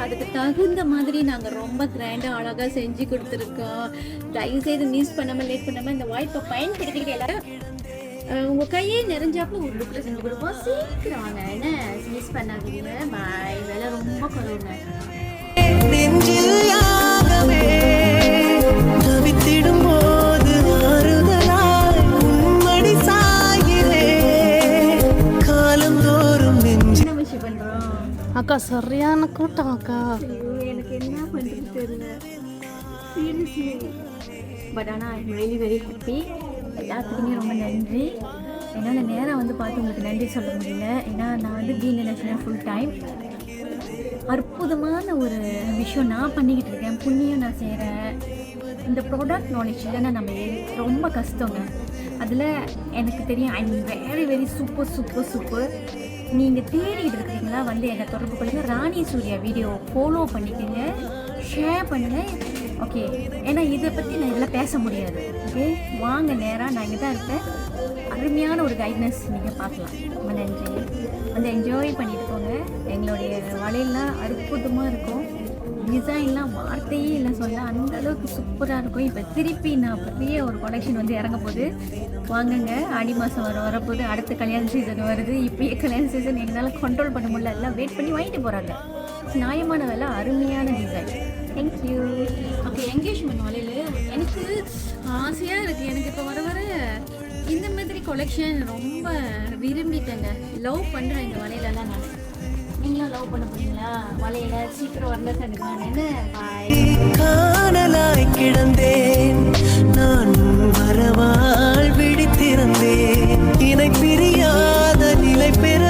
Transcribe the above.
அதுக்கு தகுந்த மாதிரி நாங்கள் ரொம்ப கிராண்டாக அழகாக செஞ்சு கொடுத்துருக்கோம். தயவுசெய்து மிஸ் பண்ணாமல் லேட் பண்ணாமல் இந்த வாய்ப்பை பயன்படுத்திக்கிட்டு எல்லாரும் உங்கள் கையே நிறைஞ்சாப்புல ஒரு லுக்கில் செஞ்சு கொடுப்போம். சீக்கிரம் வாங்க, என்ன மிஸ் பண்ணாதீங்க. பாய். விலை ரொம்ப குறைவுங்க. அக்கா சரியான கூட்டம் அக்கா. எனக்கு என்ன பண்ணுறது தெரியல சீரியஸ்லி. பட் ஆனால் I am really very happy. எல்லாத்துக்குமே ரொம்ப நன்றி. என்னால் நேராக வந்து பார்த்து உங்களுக்கு நன்றி சொல்ல முடியல. ஏன்னா நான் வந்து பீன் நேஷனல் ஃபுல் டைம் அற்புதமான ஒரு விஷயம் நான் பண்ணிக்கிட்டு இருக்கேன். புண்ணியம் நான் செய்கிறேன். இந்த ப்ராடக்ட் நாலேஜ் இல்லைன்னா நம்ம ரொம்ப கஷ்டங்க. அதில் எனக்கு தெரியும் I am very very super super super. நீங்கள் தேடிக்கிட்டு இருக்கிறீங்களா, வந்து என்னை தொடர்பு பண்ணுங்கள். ராணி சூர்யா வீடியோ ஃபாலோ பண்ணிக்கோங்க, ஷேர் பண்ணுங்கள். ஓகே, ஏன்னா இதை பற்றி நான் இதெல்லாம் பேச முடியாது. ஓகே, வாங்க நேராக நான் இங்கே தான் இருப்பேன். அருமையான ஒரு கைட்னஸ் நீங்கள் பார்க்கலாம். ரொம்ப நன்றி. வந்து என்ஜாய் பண்ணிட்டு போங்க. எங்களுடைய வலையெல்லாம் அற்புதமாக இருக்கும். டிசைன்லாம் வார்த்தையே இல்லை சொல்ல, அந்தளவுக்கு சூப்பராக இருக்கும். இப்போ திருப்பி நான் பெரிய ஒரு கலெக்ஷன் வந்து இறங்க போகுது. வாங்குங்க. ஆடி மாதம் வரப்போது. அடுத்த கல்யாண சீசன் வருது. இப்போயே கல்யாண சீசன் எங்களால் கண்ட்ரோல் பண்ண முடியல. எல்லாம் வெயிட் பண்ணி வாங்கிட்டு போகிறாங்க. நியாயமான விலை, அருமையான டிசைன். தேங்க்யூ. ஓகே, என்கேஜ்மெண்ட் வலையில் எனக்கு ஆசையாக இருக்குது. எனக்கு இப்போ வர வர இந்த மாதிரி கலெக்ஷன் ரொம்ப விரும்பிட்டேங்க. லவ் பண்ணுறேன் இந்த வலையிலலாம். நான் நீங்களும் லவ் பண்ண போறீங்களா? வலையில சீக்கிரம் வரல சடுங்க. காணலாய் கிடந்தேன் நான், வரவாள் விழித்திருந்தேன். இணை பிரியாத நிலை பெற